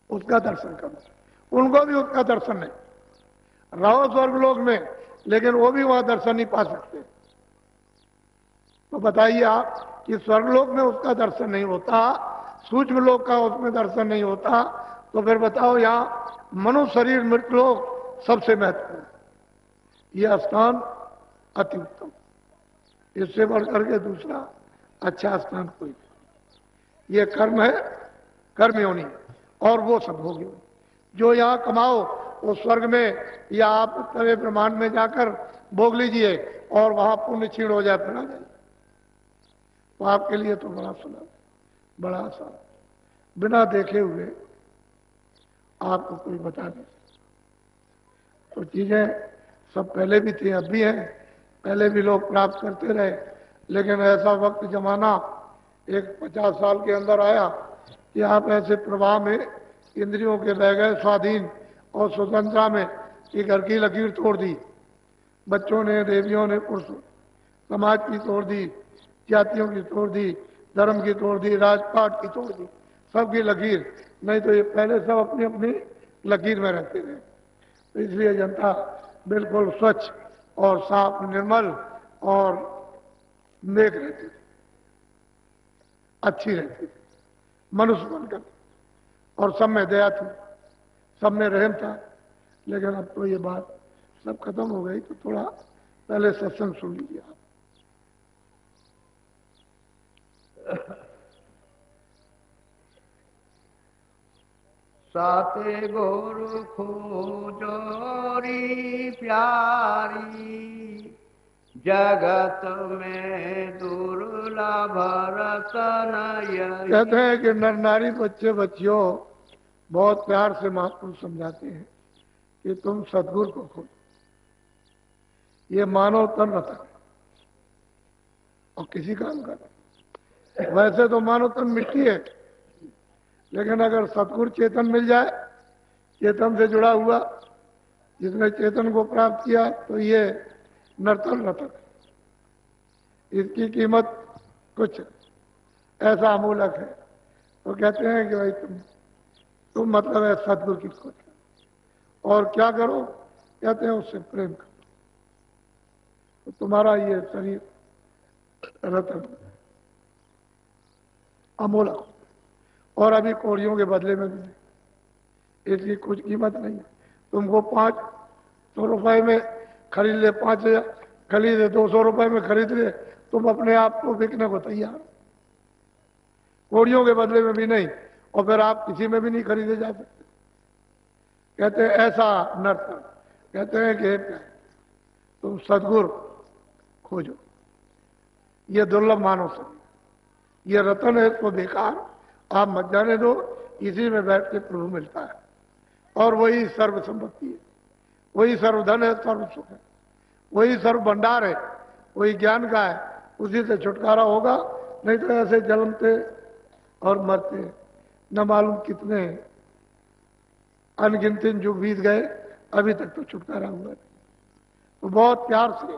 उसका दर्शन करो। उनको भी उसका दर्शन नहीं। रहो स्वर्गलोक में, लेकिन वो भी वहां दर्शन नहीं पा सकते। तो बताइए आप कि स्वर्गलोक में उसका दर्शन नहीं होता, सूक्ष्म लोक का उसमें दर्शन नहीं होता, तो फिर बताओ यहां मनुष्य शरीर मृतलोक सबसे महत्वपूर्ण, यह स्थान अति उत्तम। इससे बढ़कर के दूसरा अच्छा स्थान कोई नहीं। ये कर्म है, कर्म योनि, और वो सब हो गए। जो यहां कमाओ वो स्वर्ग में या आप तवे ब्रह्मांड में जाकर भोग लीजिए, और वहां पुण्य क्षीण हो जाए फिर आ जाइए। तो आपके लिए तो बड़ा सुलभ, बड़ा आसान, बिना देखे हुए आपको कोई बता दे। तो चीजें सब पहले भी थी, अब भी हैं, पहले भी लोग प्राप्त करते रहे, लेकिन ऐसा वक्त जमाना एक 50 साल के अंदर आया कि आप ऐसे प्रवाह में इंद्रियों के बह गए स्वाधीन और स्वतंत्रता में कि घर की लकीर तोड़ दी। बच्चों ने, देवियों ने, पुरुषों, समाज की तोड़ दी, जातियों की तोड़ दी, धर्म की तोड़ दी, राजपाट की तोड़ दी, सबकी लकीर। नहीं तो ये पहले सब अपनी अपनी लकीर में रहते थे। तो इसलिए जनता बिल्कुल स्वच्छ और साफ, निर्मल और नेक रहती थी, अच्छी रहती थी, मनुष्य बनकर, और सब में दया थी, सब में रहम था। लेकिन अब तो ये बात सब खत्म हो गई। तो थोड़ा पहले सत्संग सुन लीजिए आप। साते गुरु खोजोरी प्यारी, जगत में दुर्लभ रतन यही। कहते हैं कि नर नारी बच्चे बच्चियों बहुत प्यार से महापुरुष समझाते हैं कि तुम सदगुरु को खोजो। ये मानव तन रतन है और किसी काम का नहीं। वैसे तो मानव तन मिट्टी है, लेकिन अगर सदगुरु चेतन मिल जाए, चेतन से जुड़ा हुआ, जिसने चेतन को प्राप्त किया, तो ये नर्तन रतन है। इसकी कीमत कुछ ऐसा अमूलक है। तो कहते हैं कि भाई तुम मतलब है सदगुरु की खोज करो। और क्या करो? कहते हैं उससे प्रेम करो, तो तुम्हारा ये शरीर रतन अमूलक। और अभी कोड़ियों के बदले में भी इसकी कुछ कीमत नहीं है। तुमको 500 रुपए में खरीद ले, 5,000 खरीदे, 200 रुपए में खरीद ले, तुम अपने आप को बिकने को तैयार। कोड़ियों के बदले में भी नहीं, और फिर आप किसी में भी नहीं खरीदे जा सकते। कहते हैं ऐसा नर्तन। कहते हैं कि तुम सदगुरु खोजो, ये दुर्लभ मानव शरीर, ये रतन है, इसको बेकार आप मत जाने दो। इसी में बैठ के प्रभु मिलता है, और वही सर्व संपत्ति है, वही सर्वधन है, सर्व सुख है, वही सर्व भंडार है, वही ज्ञान का है। उसी से छुटकारा होगा। नहीं तो ऐसे जन्मते और मरते न मालूम कितने अनगिनती युग बीत गए, अभी तक तो छुटकारा हुआ नहीं। तो बहुत प्यार से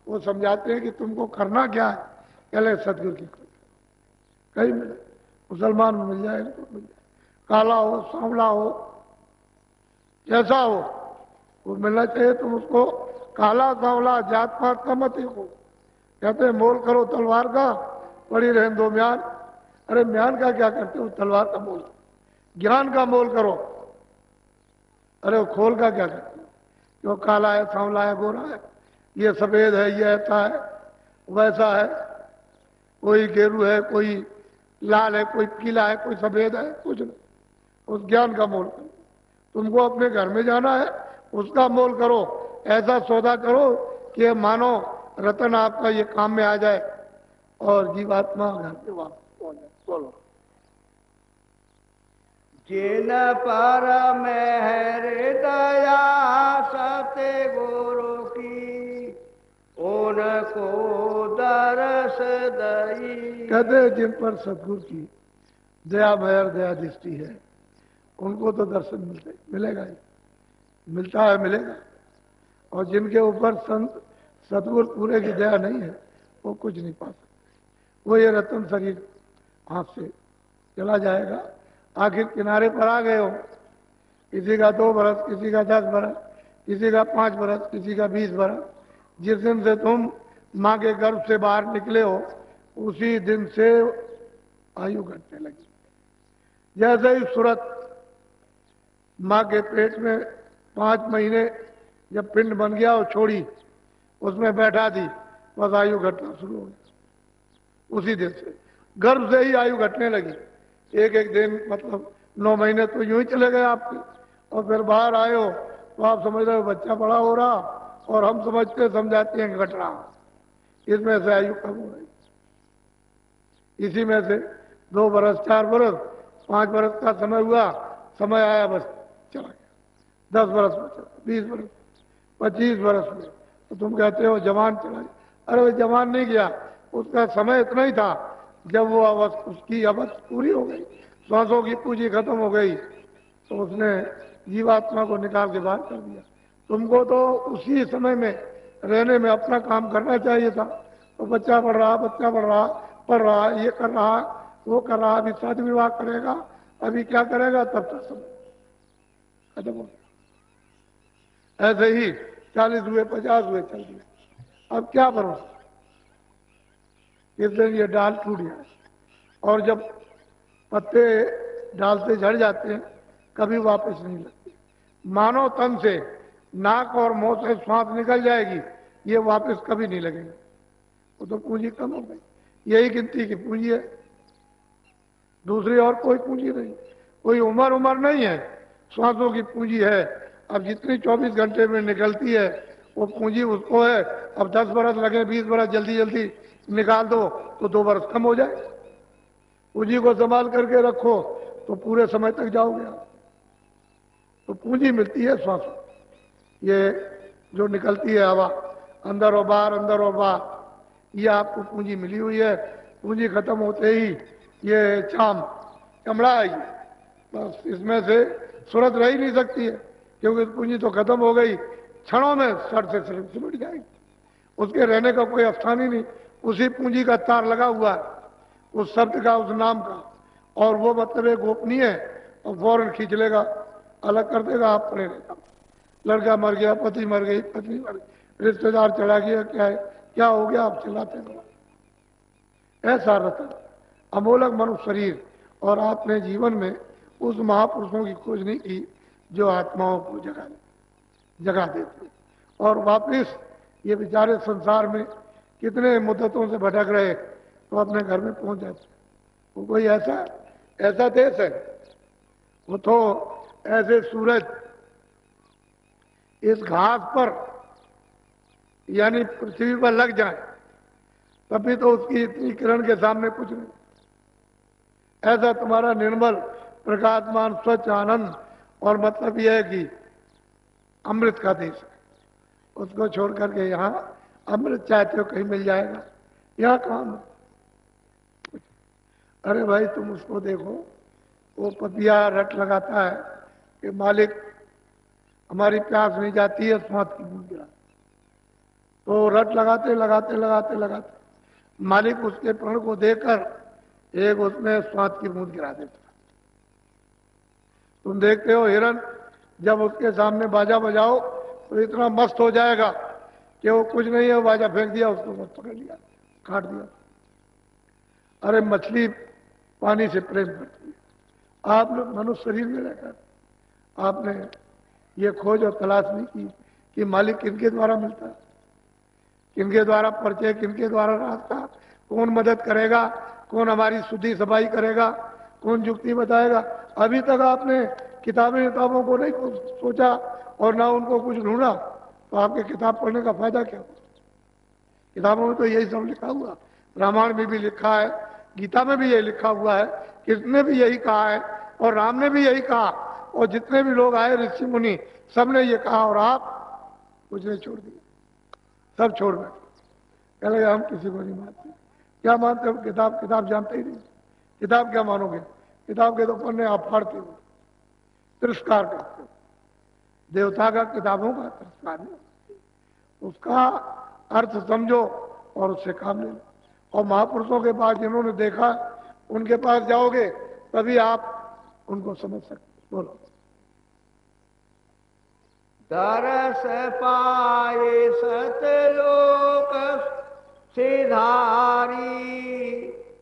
वो समझाते हैं कि तुमको करना क्या है। पहले सदगुरु की खोज कहीं मिले, मुसलमान में मिल जाए, इनको मिल जाए, काला हो, सांवला हो, जैसा हो वो मिलना चाहिए। तुम उसको काला सांवला जात पात का मत देखो। कहते हैं मोल करो तलवार का, पड़ी रहने दो म्यान। अरे म्यान का क्या करते हो? तलवार का मोल। ज्ञान का मोल करो। अरे वो खोल का क्या करते हो? जो काला है, सांवला है, गोरा है, ये सफेद है, ये ऐसा है, वैसा है, कोई गेरू है, कोई लाल है, कोई पीला है, कोई सफेद है, कुछ नहीं। उस ज्ञान का मोल करो। तुमको अपने घर में जाना है, उसका मोल करो। ऐसा सौदा करो कि मानो रतन आपका ये काम में आ जाए और जीवात्मा घर पे वापस पहुंच जाए। बोलो। जिन पर मेहर दया सते गुरु की, उनको दरस दई। कहते हैं जिन पर सदगुरु की दया मेहर दया दृष्टि है, उनको तो दर्शन मिलेगा ही, मिलता है, मिलेगा। और जिनके ऊपर संत सदगुरु पूरे की दया नहीं है, वो कुछ नहीं पा सकते। वो ये रतन शरीर हाथ से चला जाएगा। आखिर किनारे पर आ गए हो किसी का 2 बरस, किसी का 10 बरस, किसी का 5 बरस, किसी का 20 बरस। जिस दिन से तुम माँ के गर्भ से बाहर निकले हो उसी दिन से आयु घटने लगी। जैसे ही सूरत माँ के पेट में 5 महीने जब पिंड बन गया और छोड़ी, उसमें बैठा दी, बस आयु घटना शुरू हो गई। उसी दिन से गर्भ से ही आयु घटने लगी। एक एक दिन मतलब 9 महीने तो यूं ही चले गए आपके, और फिर बाहर आए हो तो आप समझ रहे हो बच्चा बड़ा हो रहा, और हम समझते समझाते हैं घट रहा। इसमें से आयु कम हो रही। इसी में से 2 बरस, 4 बरस, 5 बरस का समय हुआ, समय आया बस चला गया। 10 बरस में चला, 20 बरस, 25 बरस में, तो तुम कहते हो जवान चला गया। अरे वो जवान नहीं गया, उसका समय इतना ही था जब वो उसकी अवध पूरी हो गई, श्वासों की पूंजी खत्म हो गई, तो उसने जीवात्मा को निकाल के बाहर कर दिया। तुमको तो उसी समय में रहने में अपना काम करना चाहिए था। तो बच्चा बढ़ रहा, बच्चा बढ़ रहा, पढ़ रहा, ये कर रहा, वो कर रहा, अभी शादी विवाह करेगा, अभी क्या करेगा, तब तक समय खत्म हो गया। ऐसे ही 40 हुए, 50 हुए, चल दिए। अब क्या भरोसा, इस दिन ये डाल टूट गया। और जब पत्ते डाल से झड़ जाते हैं कभी वापस नहीं लगते। मानव तन से नाक और मुंह से श्वास निकल जाएगी, ये वापस कभी नहीं लगेगा। वो तो पूंजी कम हो गई। यही गिनती की पूंजी है, दूसरी और कोई पूंजी नहीं। कोई उम्र नहीं है, श्वासों की पूंजी है। अब जितनी 24 घंटे में निकलती है वो पूंजी उसको है। अब 10 बरस लगे, 20 बरस जल्दी जल्दी निकाल दो तो 2 बरस कम हो जाए। पूंजी को संभाल करके रखो तो पूरे समय तक जाओगे आप। तो पूंजी मिलती है श्वासों, ये जो निकलती है हवा अंदर और बाहर, अंदर और बाहर, ये आपको पूंजी मिली हुई है। पूंजी खत्म होते ही ये चमड़ा आएगी, बस इसमें से सूरत रह ही नहीं सकती है, क्योंकि पूंजी तो खत्म हो गई, क्षणों में सर से सिमट जाएगी, उसके रहने का कोई स्थान ही नहीं। उसी पूंजी का तार लगा हुआ है, उस शब्द का, उस नाम का, और वो मतलब एक गोपनीय है, और फौरन खींच लेगा, अलग कर देगा, आप पड़े रहेगा। लड़का मर गया, पति मर गई, पत्नी मर गई, रिश्तेदार चला गया, क्या है, क्या हो गया, आप चिल्लाते रहो। ऐसा रतन अमोलक मनुष्य शरीर, और आपने जीवन में उस महापुरुषों की खोज नहीं की जो आत्माओं को जगा देते, और वापिस ये बेचारे संसार में कितने मुद्दतों से भटक रहे तो अपने घर में पहुंच जाते। वो कोई ऐसा देश है, वो तो ऐसे सूरज इस घास पर यानी पृथ्वी पर लग जाए तभी तो उसकी इतनी किरण के सामने कुछ नहीं। ऐसा तुम्हारा निर्मल प्रकाशमान स्वच्छ आनंद, और मतलब यह है कि अमृत का देश है, उसको छोड़ करके यहाँ अमृत चाहते हो कहीं मिल जाएगा, यहाँ कहाँ। अरे भाई तुम उसको देखो, वो पपिया रट लगाता है कि मालिक हमारी प्यास नहीं जाती है, स्वाद की बूंद गिरा, तो रट लगाते लगाते लगाते लगाते मालिक उसके प्रण को देकर एक उसमें स्वाद की बूंद गिरा देता। तुम देखते हो हिरन जब उसके सामने बाजा बजाओ तो इतना मस्त हो जाएगा कि वो कुछ नहीं है, वो बाजा फेंक दिया, उसको मत पकड़ लिया, काट दिया। अरे मछली पानी से प्रेम करती है। आप लोग मनुष्य शरीर में रहकर आपने ये खोज और तलाश नहीं की कि मालिक किनके द्वारा मिलता है, किनके द्वारा परिचय, किनके द्वारा रास्ता, कौन मदद करेगा, कौन हमारी शुद्धि सफाई करेगा, कौन युक्ति बताएगा। अभी तक आपने किताबों को नहीं सोचा और ना उनको कुछ ढूंढा, तो आपके किताब पढ़ने का फायदा क्या? किताबों में तो यही सब लिखा हुआ, रामायण में भी लिखा है, गीता में भी यही लिखा हुआ है, कृष्ण ने भी यही कहा है, और राम ने भी यही कहा, और जितने भी लोग आए ऋषि मुनि सबने ये कहा, और आप कुछ नहीं छोड़ दिया, सब छोड़ बैठे। कह लगे हम किसी को नहीं मानते। क्या मानते हो? किताब जानते ही नहीं। किताब क्या मानोगे? किताब के तो पन्ने आप फाड़ते हो, तिरस्कार करते हो। देवता का किताबों का तिरस्कार नहीं, उसका अर्थ समझो और उससे काम ले लो। और महापुरुषों के पास जिन्होंने देखा उनके पास जाओगे तभी आप उनको समझ सकते। बोलो। तरस पाए सतलोक सिधारी,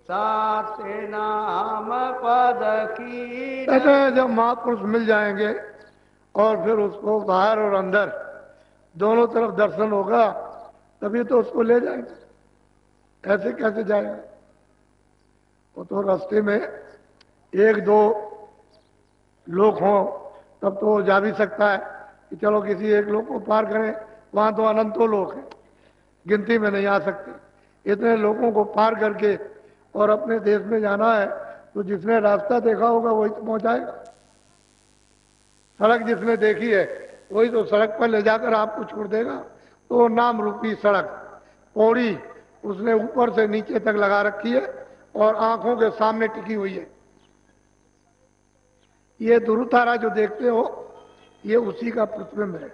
सात नाम पद की। कहते हैं जब महापुरुष मिल जाएंगे और फिर उसको बाहर और अंदर दोनों तरफ दर्शन होगा, तभी तो उसको ले जाएंगे। ऐसे कैसे जाएंगे? वो तो रास्ते में एक दो लोग हों तब तो जा भी सकता है कि चलो किसी एक लोग को पार करें। वहां तो अनंतों लोग हैं, गिनती में नहीं आ सकते। इतने लोगों को पार करके और अपने देश में जाना है तो जिसने रास्ता देखा होगा वही तो पहुंचाएगा। सड़क जिसने देखी है वही तो सड़क पर ले जाकर आपको छोड़ देगा। तो नाम रूपी सड़क पौड़ी उसने ऊपर से नीचे तक लगा रखी है और आंखों के सामने टिकी हुई है। ये ध्रुवतारा जो देखते हो ये उसी का प्रतिबिंब है।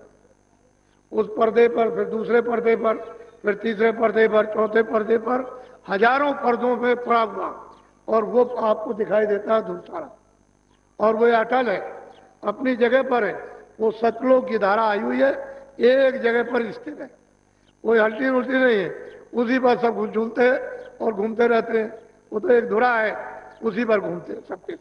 उस पर्दे पर, फिर दूसरे पर्दे पर, फिर तीसरे पर्दे पर, चौथे पर्दे पर, हजारों पर्दों पे पड़ा हुआ और वो आपको दिखाई देता है ध्रुवतारा। और वो अटल है, अपनी जगह पर है। वो सतलोक की धारा आई हुई है, एक जगह पर स्थित है, कोई हल्टी उल्टी नहीं है। उसी पर सब झूलते और घूमते रहते हैं। वो तो एक धुरा है, उसी पर घूमते सबके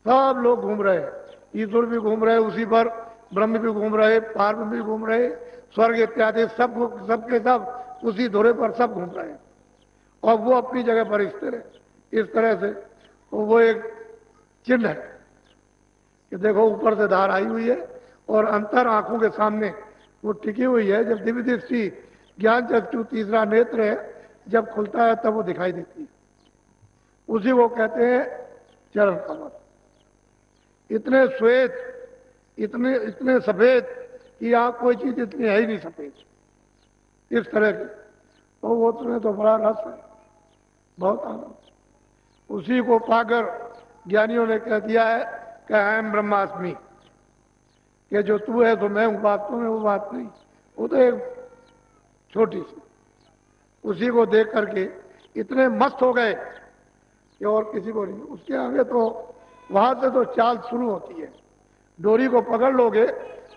सब लोग घूम रहे हैं। ईश्वर भी घूम रहे उसी पर, ब्रह्म भी घूम रहे, पार्व भी घूम रहे, स्वर्ग इत्यादि सबके सब उसी धुरे पर सब घूम रहे हैं और वो अपनी जगह पर स्थिर है। इस तरह से तो वो एक चिन्ह है कि देखो ऊपर से धार आई हुई है और अंतर आंखों के सामने वो टिकी हुई है। जब दिव्य दृष्टि ज्ञान चक्षु तीसरा नेत्र है जब खुलता है तब वो दिखाई देती है। उसी को कहते हैं चरण कमल। इतने श्वेत, इतने सफेद कि यहाँ कोई चीज इतनी है ही नहीं सफेद, इस तरह की। तो वो तुम्हें तो बड़ा रस है, बहुत आनंद। उसी को पाकर ज्ञानियों ने कह दिया है कि अहम ब्रह्मास्मि, कि जो तू है तो मैं हूं, बात तो में वो बात नहीं। वो तो एक छोटी सी, उसी को देख करके इतने मस्त हो गए कि और किसी को नहीं। उसके आगे तो वहां से तो चाल शुरू होती है। डोरी को पकड़ लोगे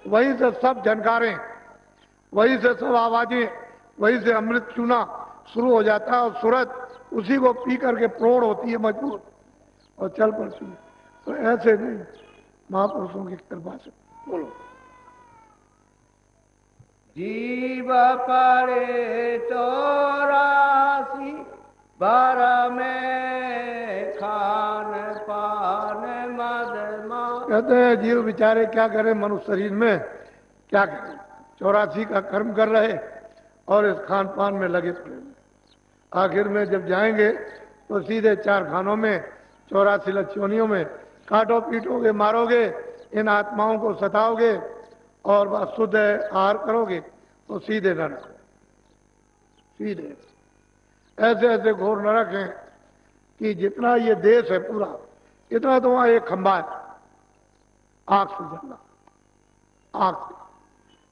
वहीं से सब झनकारें, वहीं से सब आवाजें, वहीं से अमृत चूना शुरू हो जाता है और सूरत उसी को पी करके प्रौढ़ होती है, मजबूत और चल पड़ती है। तो ऐसे नहीं, महापुरुषों की कृपा से। बोलो जीव पड़े 84 बार में खान पान मदमा। कहते हैं जीव बेचारे क्या करें, मनुष्य शरीर में क्या करें, 84 का कर्म कर रहे और इस खान पान में लगे पड़े। आखिर में जब जाएंगे तो सीधे 4 खानों में, 84 लक्ष्योनियों में काटो पीटोगे, मारोगे, इन आत्माओं को सताओगे और शुद्ध आहार करोगे तो सीधे नरक, सीधे। ऐसे ऐसे घोर नरक हैं कि जितना ये देश है पूरा, इतना तो वहां एक खंबा है आग से जलना, आग से,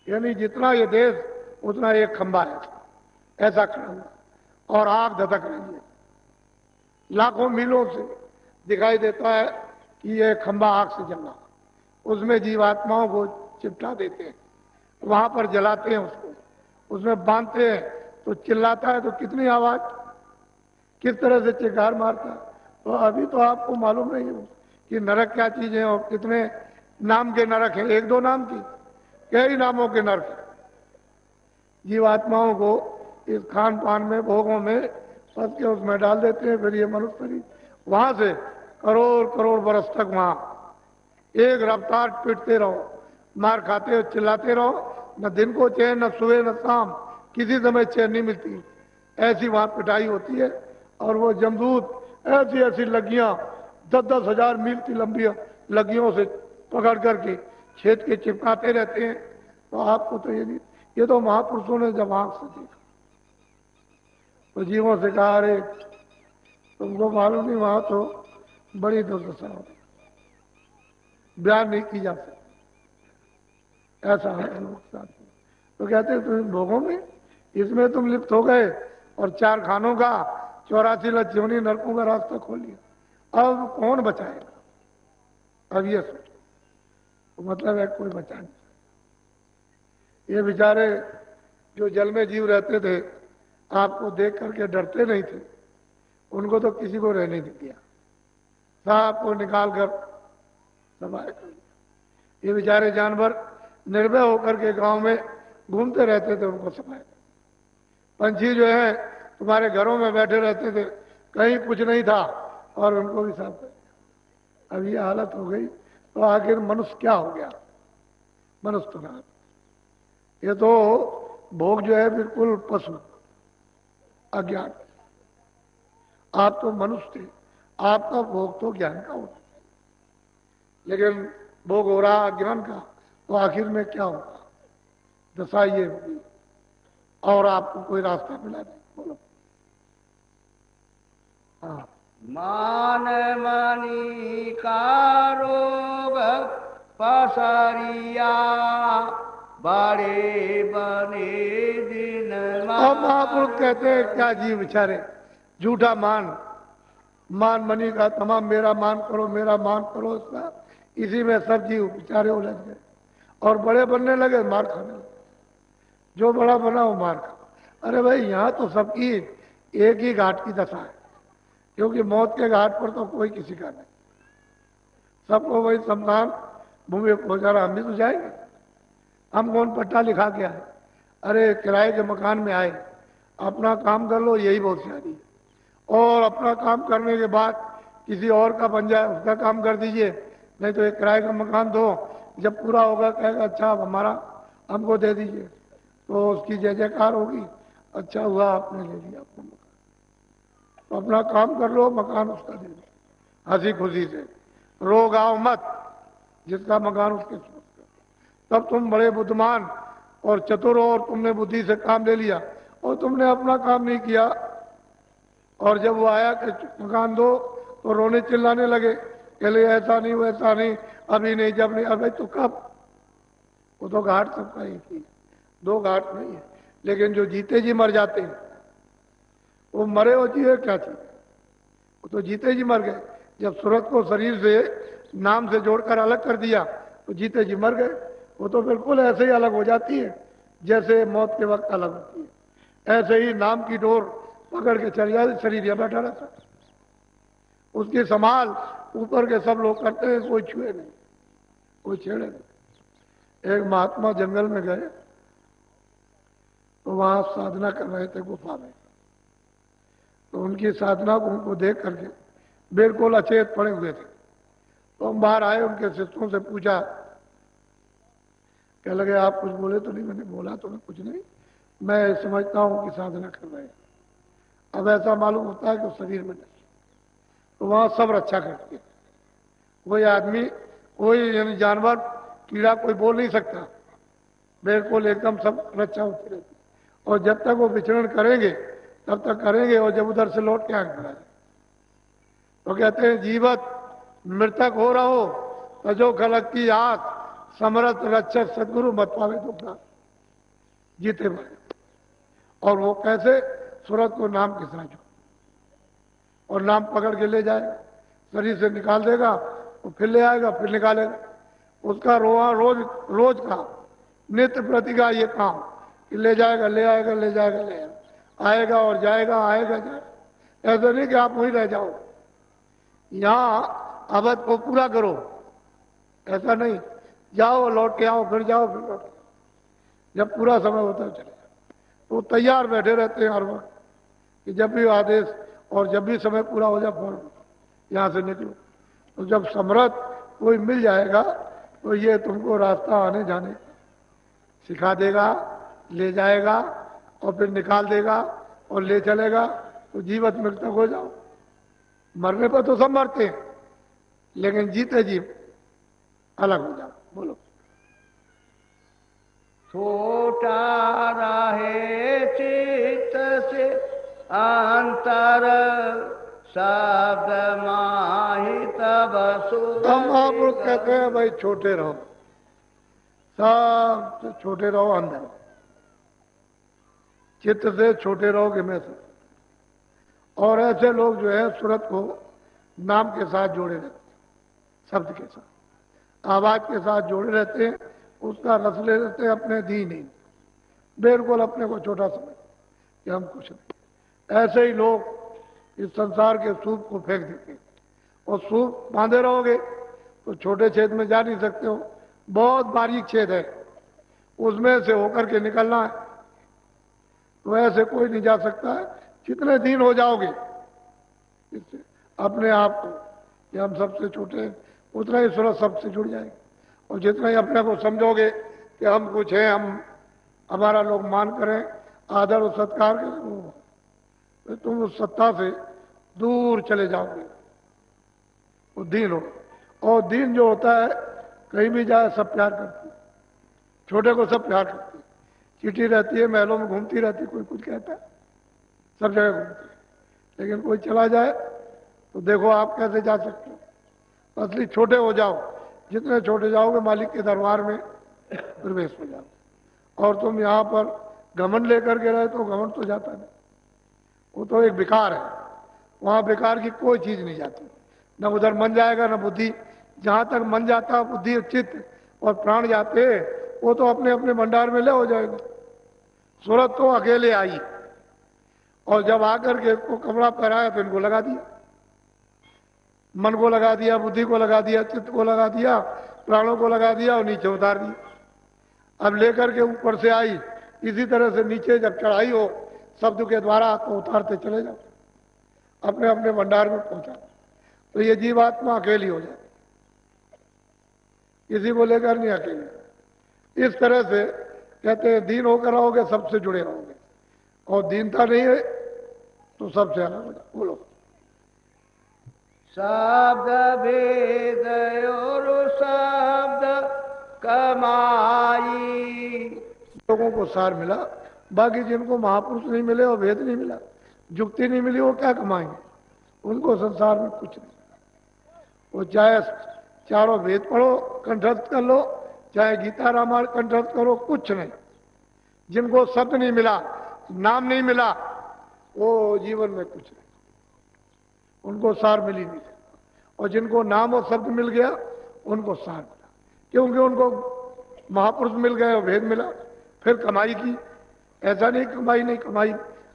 यानी जितना ये देश उतना एक खंबा है ऐसा खड़ा हुआ और आग धधक रही है। लाखों मीलों से दिखाई देता है कि ये खंबा आग से जलना, उसमें जीवात्माओं को चिपटा देते हैं, वहां पर जलाते हैं उसको, उसमें बांधते हैं तो चिल्लाता है तो कितनी आवाज, किस तरह से चिल्कार मारता है। तो अभी तो आपको मालूम नहीं हो कि नरक क्या चीज है और कितने नाम के नरक हैं। 1-2 नाम की, कई नामों के नरक। जीवात्माओं को इस खान पान में, भोगों में फंस के उसमें डाल देते हैं। फिर ये मनुष्य शरीर वहां से करोड़ करोड़ बरस तक वहां एक रफ्तार पीटते रहो, मार खाते हो, चिल्लाते रहो, न दिन को चैन, न सुबह न शाम, किसी समय चैन नहीं मिलती। ऐसी वहां पिटाई होती है और वो जमदूत ऐसी ऐसी लगियां 10-10 हजार मील की लंबी लगियों से पकड़ करके छेद के चिपकाते रहते हैं। तो आपको तो ये नहीं, ये तो महापुरुषों ने जब आंख से देखा तो जीवों से कहा, अरे तुमको मालूम नहीं वहां तो बड़ी दुर्दशा हो, बयान नहीं की जा सकती, ऐसा है लोग साथ। तो कहते हैं तुम भोगों में, इसमें तुम लिप्त हो गए और 4 खानों का, 84 लक्ष्योनी नरकों का रास्ता खोल लिया। अब कौन बचाएगा? अब ये सोचो, तो मतलब है कोई बचा नहीं। ये बेचारे जो जल में जीव रहते थे, आपको देख करके डरते नहीं थे, उनको तो किसी को रहने नहीं दिया, सांप को निकाल कर सफाया कर दिया। ये बेचारे जानवर निर्भय होकर के गांव में घूमते रहते थे, उनको सफाया कर। पंछी जो है तुम्हारे घरों में बैठे रहते थे, कहीं कुछ नहीं था और उनको भी साफ कर दिया। अब ये हालत हो गई तो आखिर मनुष्य क्या हो गया? मनुष्य तो रहा, ये तो भोग जो है बिल्कुल पशु अज्ञान। आप तो मनुष्य थे, आपका भोग तो ज्ञान का होता, लेकिन भोग हो रहा अज्ञान का, तो आखिर में क्या होगा? दशा ये होगी और आपको कोई रास्ता मिला नहीं। बोलो। हाँ, मान मनी का रोग पसरिया बड़े बने दिन। और महापुरुष कहते हैं क्या जीव बेचारे झूठा मान मनी का तमाम मेरा मान करो, मेरा मान करो, इसका इसी में सब जीव बेचारे उलझ गए और बड़े बनने लगे, मार खाने लगे। जो बड़ा बना वो मार खा। अरे भाई, यहां तो सबकी एक ही घाट की दशा है, क्योंकि मौत के घाट पर तो कोई किसी का नहीं, सबको वही शमशान भूमि पहुंचाना। हम भी तो जाएंगे, हम कौन पट्टा लिखा के आए? अरे किराए के मकान में आए, अपना काम कर लो, यही बहुत सारी है। और अपना काम करने के बाद किसी और का बन जाए, उसका काम कर दीजिए, नहीं तो एक किराए का मकान दो, जब पूरा होगा कहेगा अच्छा अब हमारा हमको दे दीजिए, तो उसकी जय जयकार होगी, अच्छा हुआ आपने ले लिया अपना मकान। तो अपना काम कर लो, मकान उसका दे दो हंसी खुशी से, रोग आओ मत, जिसका मकान उसके सोच कर। तब तुम बड़े बुद्धिमान और चतुर हो और तुमने बुद्धि से काम ले लिया और तुमने अपना काम नहीं किया। और जब वो आया कि मकान दो तो रोने चिल्लाने लगे, कहले ऐसा नहीं वैसा नहीं, अभी नहीं, जब नहीं। अबे तो कब? वो तो घाट सबका एक ही है, दो घाट नहीं है। लेकिन जो जीते जी मर जाते हैं, वो मरे हो जी है क्या चीज? वो तो जीते जी मर गए। जब सूरत को शरीर से नाम से जोड़कर अलग कर दिया तो जीते जी मर गए। वो तो बिल्कुल ऐसे ही अलग हो जाती है जैसे मौत के वक्त अलग होती है। ऐसे ही नाम की डोर पकड़ के चल जाए, शरीर यह बैठा रहता है, उसकी संभाल ऊपर के सब लोग करते हैं, कोई छुए नहीं, कोई छेड़े नहीं। एक महात्मा जंगल में गए तो वहां साधना कर रहे थे गुफा में, तो उनकी साधना को उनको देख करके बिल्कुल अचेत पड़े हुए थे। तो हम बाहर आए, उनके शिष्यों से पूछा, कह लगे आप कुछ बोले तो नहीं? मैंने बोला तो मैं कुछ नहीं, मैं समझता हूं कि साधना कर रहे हैं। अब ऐसा मालूम होता है कि शरीर में नहीं। तो वहां सब रक्षा करते हैं, कोई आदमी, कोई यानी जानवर, कीड़ा कोई बोल नहीं सकता, बिल्कुल एकदम सब रक्षा होती रहती। और जब तक वो विचरण करेंगे तब तक करेंगे, और जब उधर से लौट के आगे तो कहते हैं जीवत मृतक हो रहो तजो खलक की आस, समरथ रक्षक सदगुरु मत पावे दुखा। जीते मरे। और वो कैसे? सूरत को नाम के साथ जो, और नाम पकड़ के ले जाएगा, शरीर से निकाल देगा, वो फिर ले आएगा, फिर निकालेगा। उसका रोज का नित्य प्रति का ये काम कि ले जाएगा, ले आएगा, ले जाएगा, ले आएगा और जाएगा, आएगा जाएगा। ऐसा नहीं कि आप वहीं रह जाओ, यहां अवध को पूरा करो, ऐसा नहीं। जाओ लौट के आओ, फिर जाओ फिर लौट के, जब पूरा समय होता है चले जाओ। तो तैयार बैठे रहते हैं हर वक्त कि जब भी आदेश और जब भी समय पूरा हो जाए फौरन यहां से निकलो। तो जब समर्थ कोई मिल जाएगा तो ये तुमको रास्ता आने जाने सिखा देगा, ले जाएगा और फिर निकाल देगा और ले चलेगा। तो जीवत मृतक हो जाओ। मरने पर तो सब मरते हैं, लेकिन जीते जी अलग हो जाओ। बोलो। छोटा रहे चित्त से अंतर, शब्द माही तब हम आप लोग कहते हैं भाई छोटे रहो, सब छोटे रहो, अंदर चित्त से छोटे रहोगे मैं से। और ऐसे लोग जो है सूरत को नाम के साथ जोड़े रहते, शब्द के साथ, आवाज के साथ जोड़े रहते हैं, उसका रस ले लेते हैं अपने दी नहीं। बिल्कुल अपने को छोटा समझ कि हम कुछ नहीं। ऐसे ही लोग इस संसार के सूप को फेंक देते हैं, और सूप बांधे रहोगे तो छोटे छेद में जा नहीं सकते हो, बहुत बारीक छेद है, उसमें से होकर के निकलना है, तो ऐसे कोई नहीं जा सकता है। जितने दिन हो जाओगे इससे अपने आप को कि हम सबसे छोटे हैं, उतना ही सूरज सबसे जुड़ जाएगी। और जितना ही अपने को समझोगे कि हम कुछ हैं, हम हमारा लोग मान करें, आदर और सत्कार करें, तो तुम उस सत्ता से दूर चले जाओगे। वो दीन हो, और दीन जो होता है कहीं भी जाए सब प्यार करती है, छोटे को सब प्यार करती है। चिट्ठी रहती है, महलों में घूमती रहती है, कोई कुछ कहता है, सब जगह घूमती है, लेकिन कोई चला जाए तो देखो आप कैसे जा सकते हो। तो असली छोटे हो जाओ, जितने छोटे जाओगे मालिक के दरबार में प्रवेश हो जाओ। और तुम यहाँ पर घमंड लेकर के रहे तो घमंड तो जाता नहीं, वो तो एक विकार है, वहां विकार की कोई चीज नहीं जाती, न उधर मन जाएगा न बुद्धि। जहां तक मन जाता बुद्धि चित्त और प्राण जाते वो तो अपने अपने भंडार में ले हो जाएगा। सूरत तो अकेले आई, और जब आकर के इसको कपड़ा पहनाया तो इनको लगा दिया, मन को लगा दिया, बुद्धि को लगा दिया, चित्त को लगा दिया, प्राणों को लगा दिया और नीचे उतार दिया। अब लेकर के ऊपर से आई, इसी तरह से नीचे जब चढ़ाई हो शब्द के द्वारा तो उतारते चले जाओ, अपने अपने भंडार में पहुंचा। तो ये जीवात्मा अकेली हो जाती, किसी को लेकर नहीं अकेली। इस तरह से कहते हैं दीन होकर रहोगे सबसे जुड़े रहोगे, और दीनता नहीं है तो सबसे अलग हो जाओ। बोलो। शब्द भेद और शब्द कमाई। लोगों को सार मिला, बाकी जिनको महापुरुष नहीं मिले और भेद नहीं मिला, जुक्ति नहीं मिली, वो क्या कमाएंगे? उनको संसार में कुछ नहीं। वो चाहे चारों वेद पढ़ो, कंठस्थ कर लो, चाहे गीता रामायण कंठस्थ करो, कुछ नहीं। जिनको शब्द नहीं मिला, नाम नहीं मिला, वो जीवन में कुछ नहीं, उनको सार मिल ही नहीं सकता। और जिनको नाम और शब्द मिल गया उनको सार मिला, क्योंकि उनको महापुरुष मिल गए और भेद मिला। फिर कमाई की, ऐसा नहीं कमाई नहीं कमाई,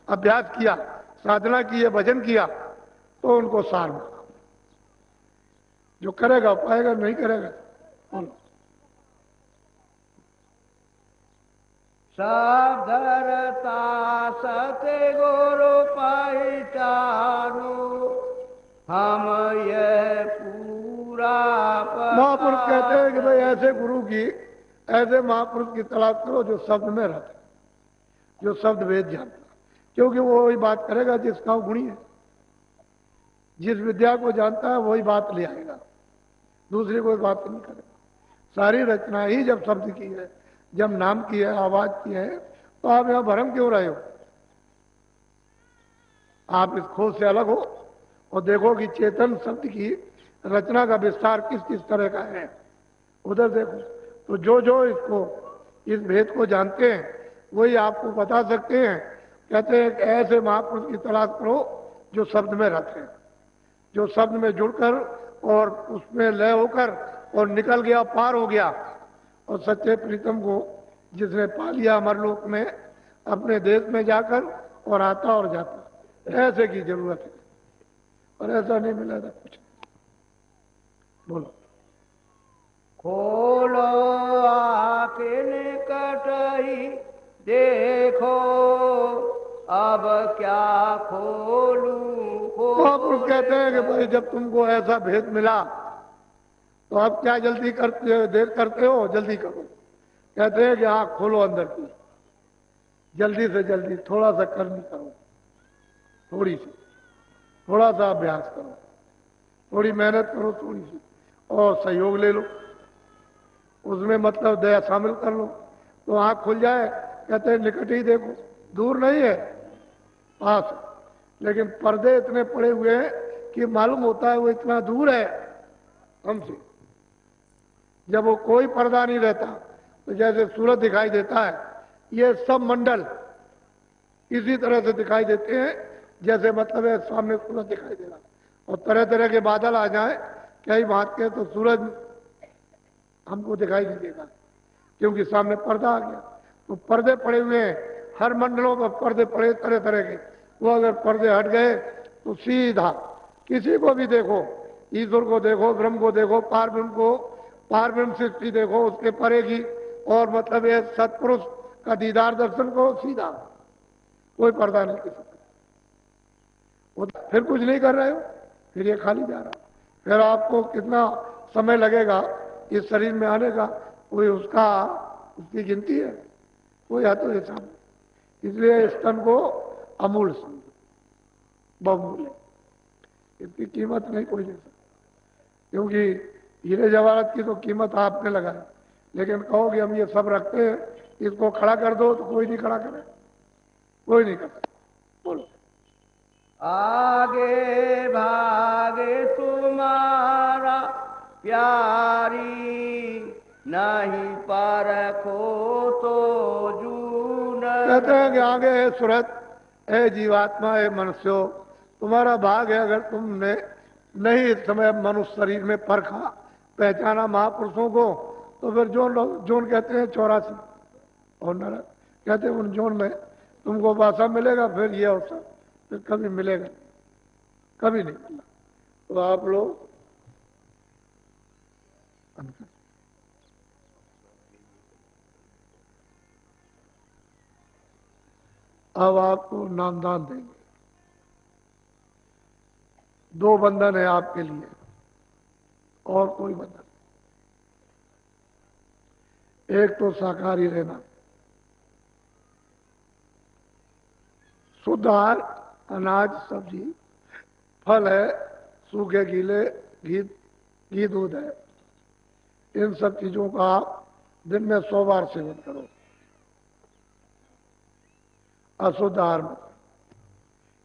अभ्यास किया, साधना की है, भजन किया, तो उनको सार मिला। जो करेगा पाएगा, नहीं करेगा बोलो। सब धरता सत्य गुरु पहचानो, हम यह पूरा महापुरुष कहते हैं कि भाई ऐसे गुरु की, ऐसे महापुरुष की तलाश करो जो शब्द में रहता, जो शब्द वेद जानता, क्योंकि वो वही बात करेगा जिसका गुणी है। जिस विद्या को जानता है वही बात ले आएगा, दूसरी कोई बात नहीं करेगा। सारी रचना ही जब शब्द की है, जब नाम की है, आवाज की है, तो आप यहां भ्रम क्यों रहे हो? आप इस खोज से अलग हो और देखो कि चेतन शब्द की रचना का विस्तार किस किस तरह का है, उधर देखो। तो जो जो इसको, इस भेद को जानते हैं वही आपको बता सकते हैं। कहते हैं कि ऐसे महापुरुष की तलाश करो जो शब्द में रहते हैं, जो शब्द में जुड़कर और उसमें लय होकर और निकल गया, पार हो गया, और सच्चे प्रीतम को जिसने पा लिया अमरलोक में, अपने देश में जाकर, और आता और जाता। ऐसे की जरूरत है, और ऐसा नहीं मिला था कुछ। बोलो। खोलो आके निकट ही देखो, अब क्या खोलूं महापुरुष कहते हैं कि भाई जब तुमको ऐसा भेद मिला तो अब क्या जल्दी करते, देर करते हो, जल्दी करो। कहते हैं कि हाँ खोलो अंदर की, जल्दी से जल्दी, थोड़ा सा कर्म करो, थोड़ी सी, थोड़ा सा अभ्यास करो, थोड़ी मेहनत करो, थोड़ी सी, और सहयोग ले लो, उसमें मतलब दया शामिल कर लो, तो आंख खुल जाए। कहते हैं निकट ही देखो, दूर नहीं है, पास है। लेकिन पर्दे इतने पड़े हुए हैं कि मालूम होता है वो इतना दूर है हमसे। जब वो कोई पर्दा नहीं रहता तो जैसे सूरज दिखाई देता है, ये सब मंडल इसी तरह से दिखाई देते हैं जैसे मतलब है सामने सूरज दिखाई दे रहा, और तरह तरह के बादल आ जाए कई बात के तो सूरज हमको दिखाई नहीं देगा, क्योंकि सामने पर्दा आ गया। तो पर्दे पड़े हुए हैं, हर मंडलों पर पर्दे पड़े तरह तरह के। वो अगर पर्दे हट गए तो सीधा किसी को भी देखो, ईश्वर को देखो, ब्रह्म को देखो, पारब्रह्म सृष्टि देखो, उसके परे की, और मतलब ये सत्पुरुष का दीदार दर्शन को सीधा, कोई पर्दा नहीं किसी को। फिर कुछ नहीं कर रहे हो, फिर ये खाली जा रहा। फिर आपको कितना समय लगेगा इस शरीर में आने का, कोई उसकी गिनती है? कोई है तो ये सामने। इसलिए इस तन को अमूल्य समझो, बहुमूल्य। इसकी कीमत नहीं कोई दे सकता, क्योंकि हीरे जवाहरात की तो कीमत आपने लगाई, लेकिन कहो कि हम ये सब रखते हैं, इसको खड़ा कर दो, तो कोई नहीं खड़ा करे, कोई नहीं करता। बोलो। आगे भागे तुम्हारा प्यारी, नहीं परखो तो जून। कहते हैं कि आगे है सूरत, है जीवात्मा, है मनुष्यो, तुम्हारा भाग है अगर तुमने नहीं इस समय मनुष्य शरीर में परखा, पहचाना महापुरुषों को, तो फिर जोन कहते हैं 84 और नरक कहते हैं, उन जोन में तुमको वासा मिलेगा। फिर ये अवसर फिर कभी मिलेगा, कभी नहीं मिलना। तो आप लोग अब आपको नामदान देंगे। 2 बंधन है आपके लिए, और कोई बंधन। एक तो शाकाहारी रहना, शुद्ध आहार, अनाज, सब्जी, फल है, सूखे गीले, घी दूध है, इन सब चीजों का आप दिन में 100 बार सेवन करो। अशुद्ध आहार में,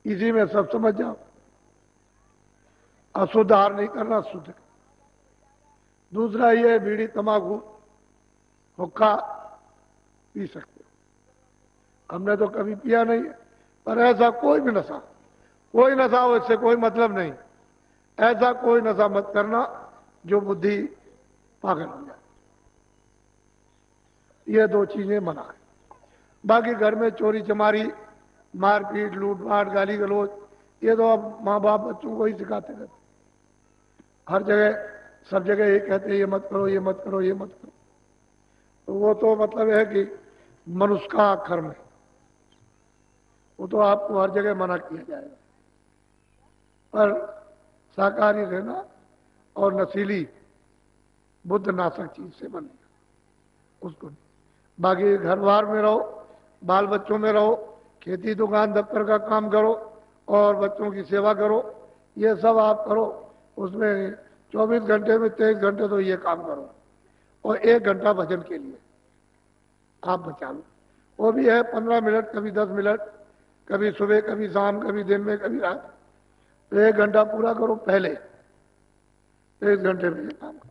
इसी में सब समझ जाओ। अशुद्ध आहार नहीं करना, शुद्ध। दूसरा ये, बीड़ी, तंबाकू, हुक्का पी सकते हो। हमने तो कभी पिया नहीं है, पर ऐसा कोई भी नशा, कोई नशा हो, इससे कोई मतलब नहीं। ऐसा कोई नशा मत करना जो बुद्धि पागल हो जाए। ये 2 चीजें मना है। बाकी घर में चोरी चमारी, मारपीट, लूटपाट, गाली गलौज, ये तो अब माँ बाप बच्चों को ही सिखाते रहते। हर जगह, सब जगह ये कहते हैं, ये मत करो, ये मत करो, ये मत करो। तो वो तो मतलब है कि मनुष्य का कर्म है, वो तो आपको हर जगह मना किया जाएगा। पर शाकाहारी रहना और नशीली बुद्ध नाशक चीज से बनेगा, उसको नहीं। बाकी घर बार में रहो, बाल बच्चों में रहो, खेती दुकान दफ्तर का काम करो और बच्चों की सेवा करो, ये सब आप करो। उसमें 24 घंटे में 23 घंटे तो ये काम करो, और 1 घंटा भजन के लिए आप बचा लो। वो भी है 15 मिनट, कभी 10 मिनट, कभी सुबह, कभी शाम, कभी दिन में, कभी रात। तो 1 घंटा पूरा करो पहले, 1 घंटे में ये काम करो,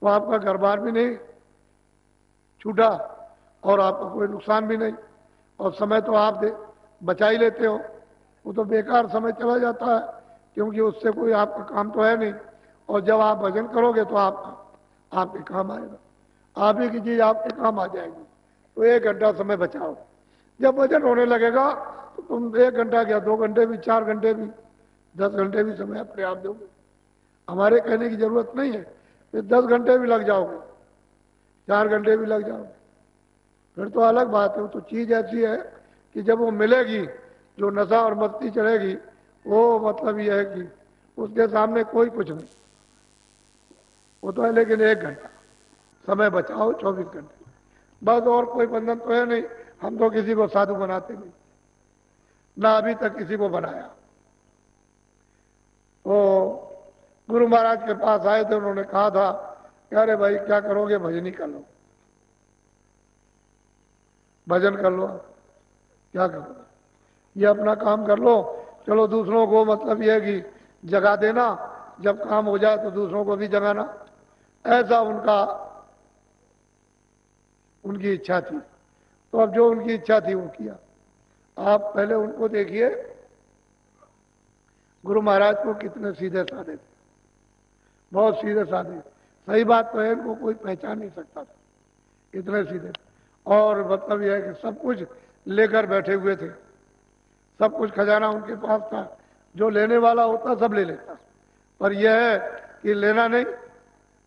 तो आपका घर बार भी नहीं छूटा और आपका कोई नुकसान भी नहीं, और समय तो आप बचा ही लेते हो। वो तो बेकार समय चला जाता है, क्योंकि उससे कोई आपका काम तो है नहीं। और जब आप भजन करोगे तो आपके काम आएगा, आप ही की चीज आपके काम आ जाएगी। तो 1 घंटा समय बचाओ। जब भजन होने लगेगा तो तुम 1 घंटा क्या, 2 घंटे भी, 4 घंटे भी, 10 घंटे भी समय अपने आप दोगे। हमारे कहने की जरूरत नहीं है। फिर 10 घंटे भी लग जाओगे, 4 घंटे भी लग जाओगे, फिर तो अलग बात है। तो चीज ऐसी है कि जब वो मिलेगी, जो नशा और मस्ती चढ़ेगी, वो मतलब ये है कि उसके सामने कोई कुछ नहीं। वो तो है, लेकिन 1 घंटा समय बचाओ 24 घंटे, बस। और कोई बंधन तो है नहीं। हम तो किसी को साधु बनाते नहीं, ना अभी तक किसी को बनाया। तो गुरु महाराज के पास आए थे, उन्होंने कहा था कि अरे भाई क्या करोगे, भजन ही कर लो, भजन कर लो, क्या करोगे, ये अपना काम कर लो, चलो दूसरों को मतलब ये है कि जगा देना, जब काम हो जाए तो दूसरों को भी जगाना। ऐसा उनकी इच्छा थी। तो अब जो उनकी इच्छा थी वो किया। आप पहले उनको देखिए, गुरु महाराज को कितने सीधे साधे थे, बहुत सीधे साधे। सही बात तो है, इनको कोई पहचान नहीं सकता था, इतने सीधे। और मतलब यह है कि सब कुछ लेकर बैठे हुए थे, सब कुछ खजाना उनके पास था, जो लेने वाला होता सब ले लेता, पर यह है कि लेना नहीं।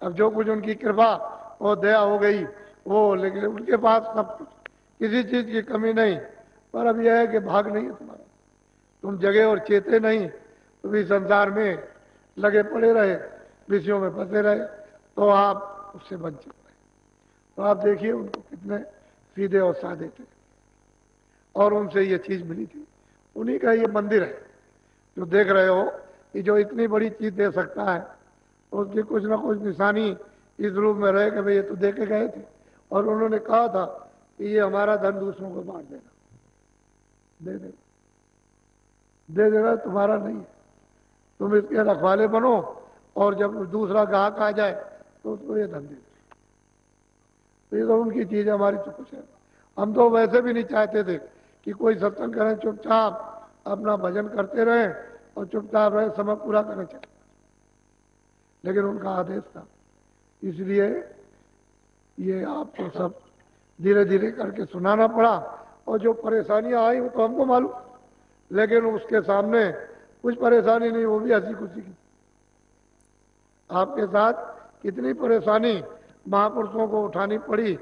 अब जो कुछ उनकी कृपा और दया हो गई वो, लेकिन उनके पास सब कुछ, किसी चीज की कमी नहीं। पर अब यह है कि भाग नहीं है तुम्हारा, तुम जगे और चेते नहीं, तुम इस संसार में लगे पड़े रहे, विषयों में फंसे रहे, तो आप उससे वंचित रहे। तो आप देखिए उनको कितने सीधे और सादे थे, और उनसे ये चीज मिली थी। उन्हीं का ये मंदिर है जो देख रहे हो, कि जो इतनी बड़ी चीज दे सकता है, उसकी कुछ ना कुछ निशानी इस रूप में रहे कि भाई ये तो दे के गए थे, और उन्होंने कहा था कि ये हमारा धन दूसरों को बांट देना, दे देना, दे देना, तुम्हारा नहीं है, तुम इसके रखवाले बनो, और जब दूसरा ग्राहक आ जाए तो उसको ये धन दे दो। तो ये तो उनकी चीज है, हमारी तो कुछ है। हम तो वैसे भी नहीं चाहते थे कि कोई सत्संग करें, चुपचाप अपना भजन करते रहे और चुपचाप रहे, समय पूरा करना चाहिए, लेकिन उनका आदेश था, इसलिए ये आपको सब धीरे धीरे करके सुनाना पड़ा। और जो परेशानियां आई वो तो हमको मालूम, लेकिन उसके सामने कुछ परेशानी नहीं, वो भी हंसी खुशी की। आपके साथ कितनी परेशानी महापुरुषों को उठानी पड़ी,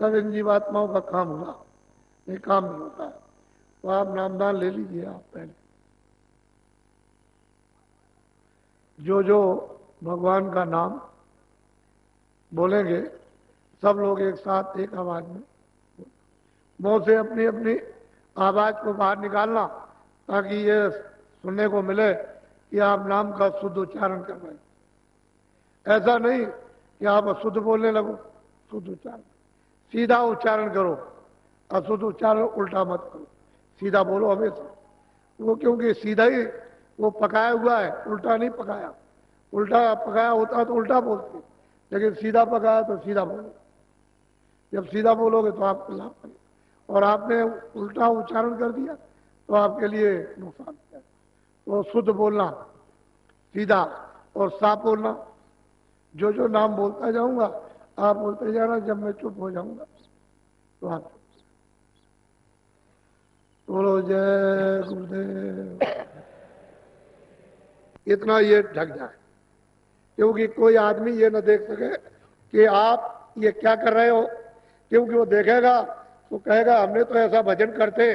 तब इन जीवात्माओं का काम हुआ, ये काम नहीं होता है। तो आप नामदान ले लीजिए। आप पहले जो जो भगवान का नाम बोलेंगे, सब लोग एक साथ एक आवाज में मुंह से अपनी अपनी आवाज को बाहर निकालना, ताकि ये सुनने को मिले कि आप नाम का शुद्ध उच्चारण कर रहे हैं। ऐसा नहीं कि आप अशुद्ध बोलने लगो, शुद्ध उच्चारण, सीधा उच्चारण करो, अशुद्ध उच्चारण उल्टा मत करो, सीधा बोलो हमेशा। वो क्योंकि सीधा ही वो पकाया हुआ है, उल्टा नहीं पकाया। उल्टा पकाया होता तो उल्टा बोलते, लेकिन सीधा पकाया तो सीधा बोलो। जब सीधा बोलोगे तो आपको लाभ मिलेगा, और आपने उल्टा उच्चारण कर दिया तो आपके लिए नुकसान है। तो शुद्ध बोलना, सीधा और साफ बोलना। जो जो नाम बोलता जाऊंगा आप बोलते जाना, जब मैं चुप हो जाऊंगा तो आप बोलो जय गुरुदेव। इतना ये ढक जाए, क्योंकि कोई आदमी ये न देख सके कि आप ये क्या कर रहे हो, क्योंकि वो देखेगा तो कहेगा हमने तो ऐसा भजन करते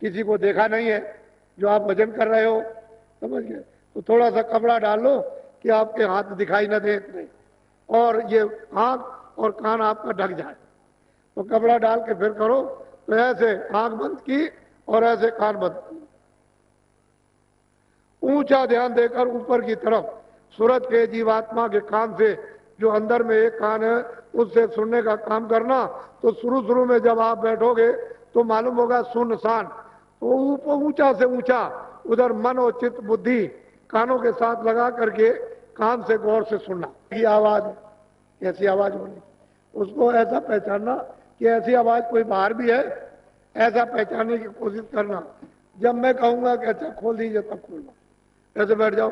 किसी को देखा नहीं है जो आप भजन कर रहे हो, समझ गए। तो थोड़ा सा कपड़ा डाल लो कि आपके हाथ दिखाई न दे इतने, और ये आंख और कान आपका ढक जाए। तो कपड़ा डाल के फिर करो, तो ऐसे आंख बंद की और ऐसे कान बंद की, ऊंचा ध्यान देकर ऊपर की तरफ, सूरत के जीवात्मा के कान से, जो अंदर में एक कान है उससे सुनने का काम करना। तो शुरू में जब आप बैठोगे तो मालूम होगा सुनसान, तो ऊपर ऊंचा से ऊंचा उधर मन और चित्त बुद्धि कानों के साथ लगा करके कान से गौर से सुनना। ये आवाज कैसी आवाज होनी, उसको ऐसा पहचानना कि ऐसी आवाज कोई बाहर भी है, ऐसा पहचानने की कोशिश करना। जब मैं कहूंगा कि अच्छा खोल दीजिए तब खोलना, ऐसे बैठ जाओ,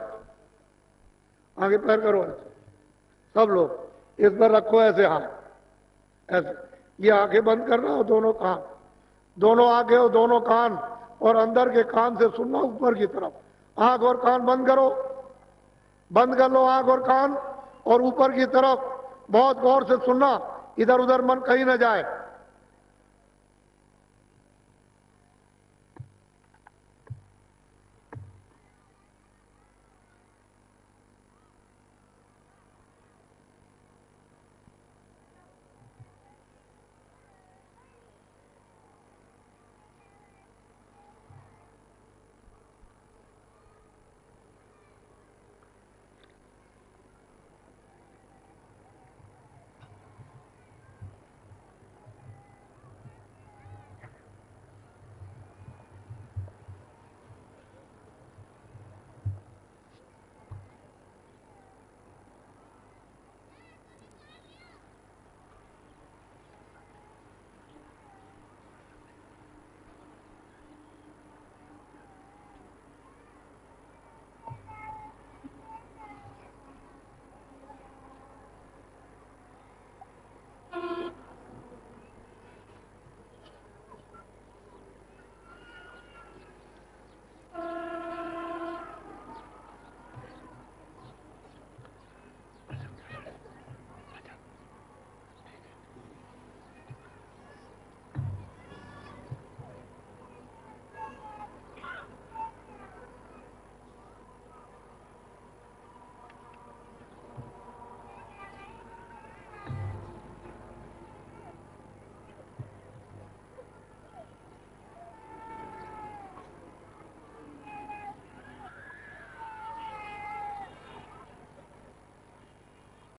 आगे पैर करो ऐसे, सब लोग इस पर रखो ऐसे हाथ, ऐसे। ये आंखें बंद करना और दोनों कान, दोनों आंखें और दोनों कान, और अंदर के कान से सुनना ऊपर की तरफ। आंख और कान बंद करो, बंद कर लो आंख और कान, और ऊपर की तरफ बहुत गौर से सुनना, इधर उधर मन कहीं ना जाए।